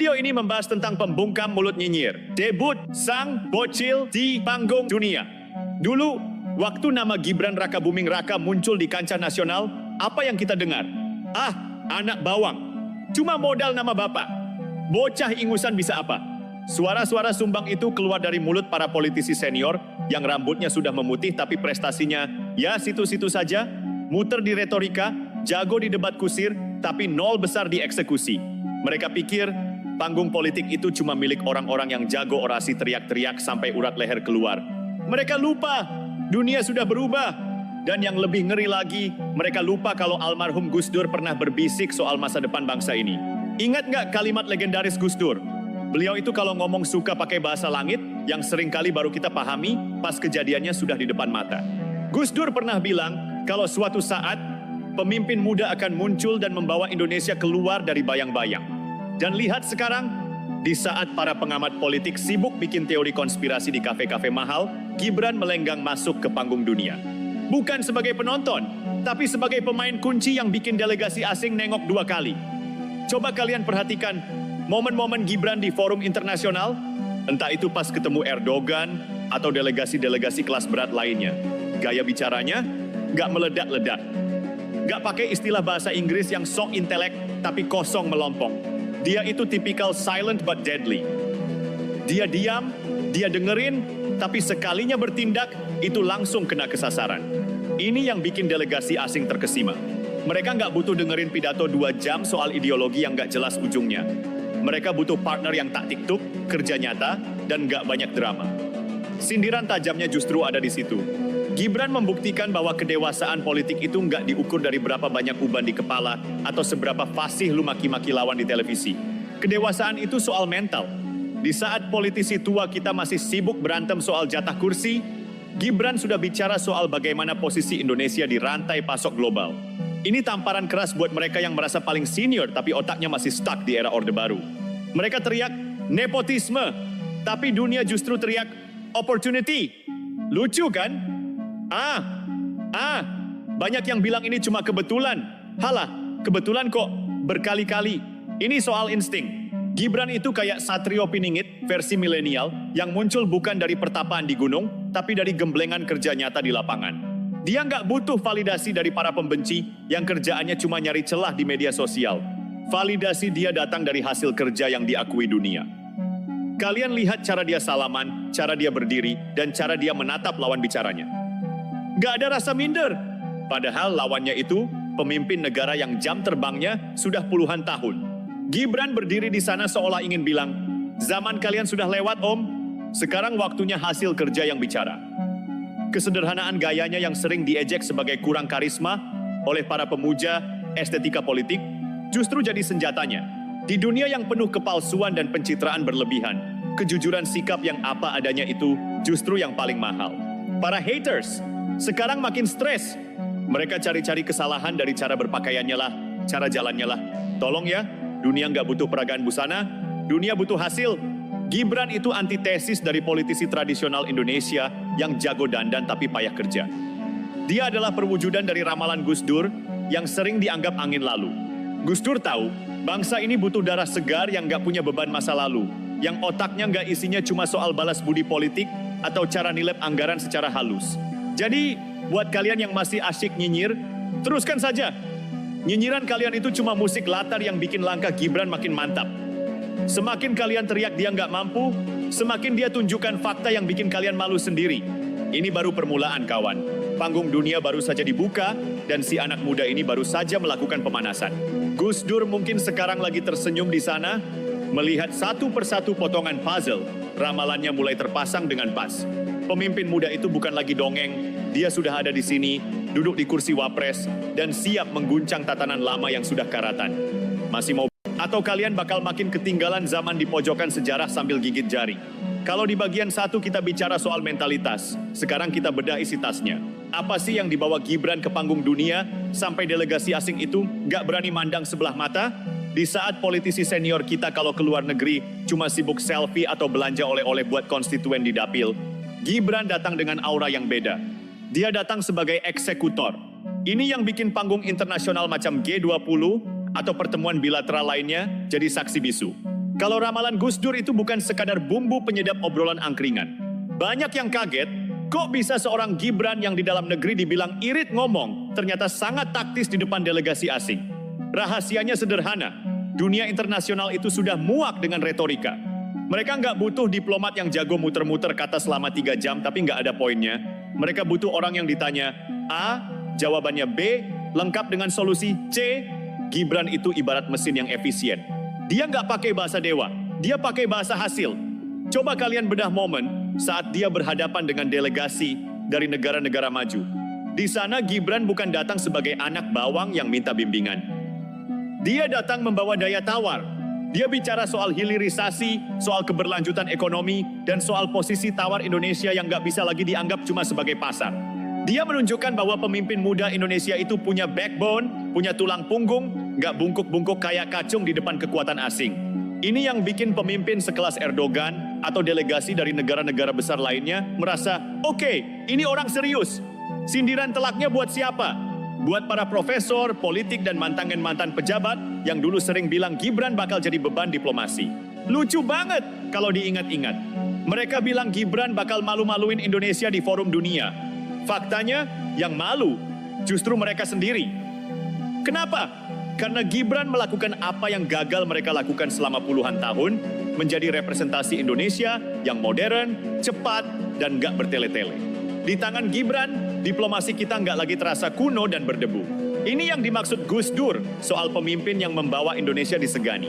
Video ini membahas tentang pembungkam mulut nyinyir, debut sang bocil di panggung dunia. Dulu, waktu nama Gibran Rakabuming Raka muncul di kancah nasional, apa yang kita dengar? Ah, anak bawang. Cuma modal nama bapak. Bocah ingusan bisa apa? Suara-suara sumbang itu keluar dari mulut para politisi senior yang rambutnya sudah memutih tapi prestasinya ya situ-situ saja, muter di retorika, jago di debat kusir, tapi nol besar di eksekusi. Mereka pikir panggung politik itu cuma milik orang-orang yang jago orasi teriak-teriak sampai urat leher keluar. Mereka lupa, dunia sudah berubah. Dan yang lebih ngeri lagi, mereka lupa kalau almarhum Gus Dur pernah berbisik soal masa depan bangsa ini. Ingat nggak kalimat legendaris Gus Dur? Beliau itu kalau ngomong suka pakai bahasa langit, yang seringkali baru kita pahami pas kejadiannya sudah di depan mata. Gus Dur pernah bilang kalau suatu saat, pemimpin muda akan muncul dan membawa Indonesia keluar dari bayang-bayang. Dan lihat sekarang, di saat para pengamat politik sibuk bikin teori konspirasi di kafe-kafe mahal, Gibran melenggang masuk ke panggung dunia. Bukan sebagai penonton, tapi sebagai pemain kunci yang bikin delegasi asing nengok 2 kali. Coba kalian perhatikan momen-momen Gibran di forum internasional, entah itu pas ketemu Erdogan atau delegasi-delegasi kelas berat lainnya. Gaya bicaranya nggak meledak-ledak. Nggak pakai istilah bahasa Inggris yang sok intelek tapi kosong melompong. Dia itu tipikal silent but deadly. Dia diam, dia dengerin, tapi sekalinya bertindak, itu langsung kena kesasaran. Ini yang bikin delegasi asing terkesima. Mereka nggak butuh dengerin pidato 2 jam soal ideologi yang nggak jelas ujungnya. Mereka butuh partner yang tak tiktuk, kerja nyata, dan nggak banyak drama. Sindiran tajamnya justru ada di situ. Gibran membuktikan bahwa kedewasaan politik itu nggak diukur dari berapa banyak uban di kepala atau seberapa fasih lu maki-maki lawan di televisi. Kedewasaan itu soal mental. Di saat politisi tua kita masih sibuk berantem soal jatah kursi, Gibran sudah bicara soal bagaimana posisi Indonesia di rantai pasok global. Ini tamparan keras buat mereka yang merasa paling senior tapi otaknya masih stuck di era Orde Baru. Mereka teriak nepotisme, tapi dunia justru teriak opportunity. Lucu kan? Banyak yang bilang ini cuma kebetulan. Halah, kebetulan kok berkali-kali. Ini soal insting. Gibran itu kayak Satrio Piningit versi milenial yang muncul bukan dari pertapaan di gunung, tapi dari gemblengan kerja nyata di lapangan. Dia nggak butuh validasi dari para pembenci yang kerjaannya cuma nyari celah di media sosial. Validasi dia datang dari hasil kerja yang diakui dunia. Kalian lihat cara dia salaman, cara dia berdiri, dan cara dia menatap lawan bicaranya. Nggak ada rasa minder. Padahal lawannya itu pemimpin negara yang jam terbangnya sudah puluhan tahun. Gibran berdiri di sana seolah ingin bilang, zaman kalian sudah lewat om, sekarang waktunya hasil kerja yang bicara. Kesederhanaan gayanya yang sering diejek sebagai kurang karisma oleh para pemuja estetika politik, justru jadi senjatanya. Di dunia yang penuh kepalsuan dan pencitraan berlebihan, kejujuran sikap yang apa adanya itu justru yang paling mahal. Para haters sekarang makin stres. Mereka cari-cari kesalahan dari cara berpakaiannya lah, cara jalannya lah. Tolong ya, dunia nggak butuh peragaan busana, dunia butuh hasil. Gibran itu antitesis dari politisi tradisional Indonesia yang jago dandan tapi payah kerja. Dia adalah perwujudan dari ramalan Gus Dur yang sering dianggap angin lalu. Gus Dur tahu, bangsa ini butuh darah segar yang nggak punya beban masa lalu, yang otaknya nggak isinya cuma soal balas budi politik atau cara nilep anggaran secara halus. Jadi, buat kalian yang masih asyik nyinyir, teruskan saja. Nyinyiran kalian itu cuma musik latar yang bikin langkah Gibran makin mantap. Semakin kalian teriak dia nggak mampu, semakin dia tunjukkan fakta yang bikin kalian malu sendiri. Ini baru permulaan, kawan. Panggung dunia baru saja dibuka, dan si anak muda ini baru saja melakukan pemanasan. Gus Dur mungkin sekarang lagi tersenyum di sana, melihat satu persatu potongan puzzle, ramalannya mulai terpasang dengan pas. Pemimpin muda itu bukan lagi dongeng, dia sudah ada di sini, duduk di kursi wapres, dan siap mengguncang tatanan lama yang sudah karatan. Masih mau? Atau kalian bakal makin ketinggalan zaman di pojokan sejarah sambil gigit jari? Kalau di bagian 1 kita bicara soal mentalitas, sekarang kita bedah isi tasnya. Apa sih yang dibawa Gibran ke panggung dunia, sampai delegasi asing itu nggak berani mandang sebelah mata? Di saat politisi senior kita kalau keluar negeri, cuma sibuk selfie atau belanja oleh-oleh buat konstituen di dapil, Gibran datang dengan aura yang beda. Dia datang sebagai eksekutor. Ini yang bikin panggung internasional macam G20 atau pertemuan bilateral lainnya jadi saksi bisu. Kalau ramalan Gus Dur itu bukan sekadar bumbu penyedap obrolan angkringan. Banyak yang kaget, kok bisa seorang Gibran yang di dalam negeri dibilang irit ngomong, ternyata sangat taktis di depan delegasi asing. Rahasianya sederhana, dunia internasional itu sudah muak dengan retorika. Mereka nggak butuh diplomat yang jago muter-muter kata selama 3 jam tapi nggak ada poinnya. Mereka butuh orang yang ditanya A, jawabannya B, lengkap dengan solusi C. Gibran itu ibarat mesin yang efisien. Dia nggak pakai bahasa dewa, dia pakai bahasa hasil. Coba kalian bedah momen saat dia berhadapan dengan delegasi dari negara-negara maju. Di sana Gibran bukan datang sebagai anak bawang yang minta bimbingan. Dia datang membawa daya tawar. Dia bicara soal hilirisasi, soal keberlanjutan ekonomi, dan soal posisi tawar Indonesia yang nggak bisa lagi dianggap cuma sebagai pasar. Dia menunjukkan bahwa pemimpin muda Indonesia itu punya backbone, punya tulang punggung, nggak bungkuk-bungkuk kayak kacung di depan kekuatan asing. Ini yang bikin pemimpin sekelas Erdogan atau delegasi dari negara-negara besar lainnya merasa, oke, ini orang serius. Sindiran telaknya buat siapa? Buat para profesor, politik, dan mantan pejabat yang dulu sering bilang Gibran bakal jadi beban diplomasi. Lucu banget kalau diingat-ingat. Mereka bilang Gibran bakal malu-maluin Indonesia di forum dunia. Faktanya, yang malu justru mereka sendiri. Kenapa? Karena Gibran melakukan apa yang gagal mereka lakukan selama puluhan tahun, menjadi representasi Indonesia yang modern, cepat, dan nggak bertele-tele. Di tangan Gibran, diplomasi kita nggak lagi terasa kuno dan berdebu. Ini yang dimaksud Gus Dur soal pemimpin yang membawa Indonesia disegani.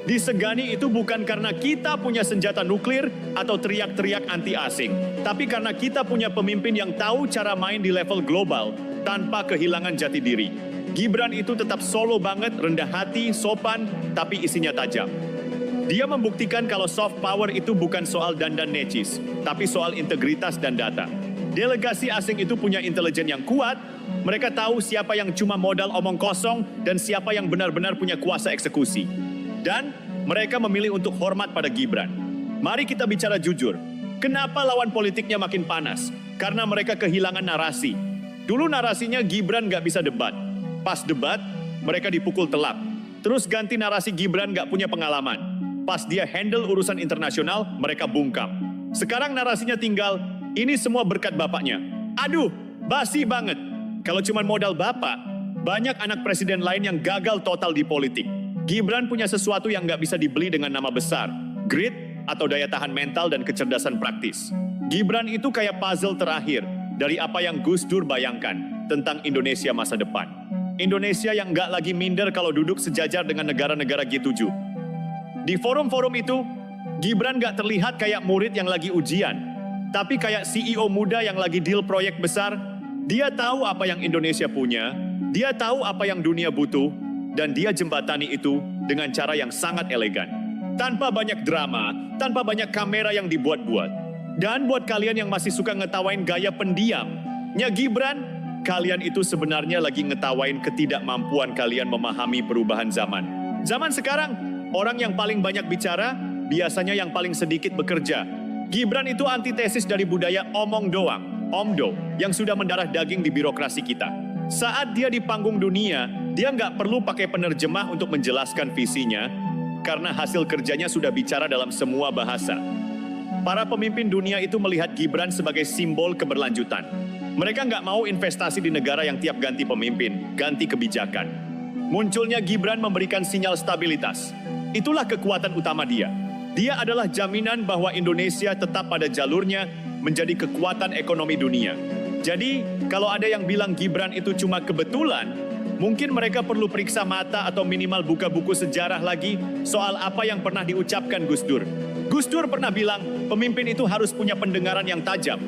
Disegani itu bukan karena kita punya senjata nuklir atau teriak-teriak anti asing, tapi karena kita punya pemimpin yang tahu cara main di level global tanpa kehilangan jati diri. Gibran itu tetap solo banget, rendah hati, sopan, tapi isinya tajam. Dia membuktikan kalau soft power itu bukan soal dandan necis, tapi soal integritas dan data. Delegasi asing itu punya intelijen yang kuat, mereka tahu siapa yang cuma modal omong kosong dan siapa yang benar-benar punya kuasa eksekusi. Dan mereka memilih untuk hormat pada Gibran. Mari kita bicara jujur. Kenapa lawan politiknya makin panas? Karena mereka kehilangan narasi. Dulu narasinya Gibran nggak bisa debat. Pas debat, mereka dipukul telak. Terus ganti narasi Gibran nggak punya pengalaman. Pas dia handle urusan internasional, mereka bungkam. Sekarang narasinya tinggal, ini semua berkat bapaknya. Aduh, basi banget. Kalau cuma modal bapak, banyak anak presiden lain yang gagal total di politik. Gibran punya sesuatu yang nggak bisa dibeli dengan nama besar, grit atau daya tahan mental dan kecerdasan praktis. Gibran itu kayak puzzle terakhir dari apa yang Gus Dur bayangkan tentang Indonesia masa depan. Indonesia yang nggak lagi minder kalau duduk sejajar dengan negara-negara G7. Di forum-forum itu, Gibran nggak terlihat kayak murid yang lagi ujian, tapi kayak CEO muda yang lagi deal proyek besar. Dia tahu apa yang Indonesia punya, dia tahu apa yang dunia butuh, dan dia jembatani itu dengan cara yang sangat elegan. Tanpa banyak drama, tanpa banyak kamera yang dibuat-buat. Dan buat kalian yang masih suka ngetawain gaya pendiamnya Gibran, kalian itu sebenarnya lagi ngetawain ketidakmampuan kalian memahami perubahan zaman. Zaman sekarang, orang yang paling banyak bicara, biasanya yang paling sedikit bekerja. Gibran itu antitesis dari budaya omong doang, omdo, yang sudah mendarah daging di birokrasi kita. Saat dia di panggung dunia, dia nggak perlu pakai penerjemah untuk menjelaskan visinya, karena hasil kerjanya sudah bicara dalam semua bahasa. Para pemimpin dunia itu melihat Gibran sebagai simbol keberlanjutan. Mereka nggak mau investasi di negara yang tiap ganti pemimpin, ganti kebijakan. Munculnya Gibran memberikan sinyal stabilitas. Itulah kekuatan utama dia. Dia adalah jaminan bahwa Indonesia tetap pada jalurnya menjadi kekuatan ekonomi dunia. Jadi, kalau ada yang bilang Gibran itu cuma kebetulan, mungkin mereka perlu periksa mata atau minimal buka buku sejarah lagi soal apa yang pernah diucapkan Gus Dur. Gus Dur pernah bilang, pemimpin itu harus punya pendengaran yang tajam.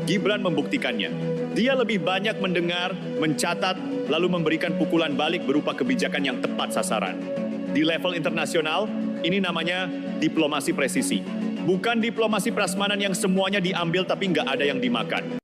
Gibran membuktikannya. Dia lebih banyak mendengar, mencatat, lalu memberikan pukulan balik berupa kebijakan yang tepat sasaran. Di level internasional, ini namanya diplomasi presisi. Bukan diplomasi prasmanan yang semuanya diambil tapi nggak ada yang dimakan.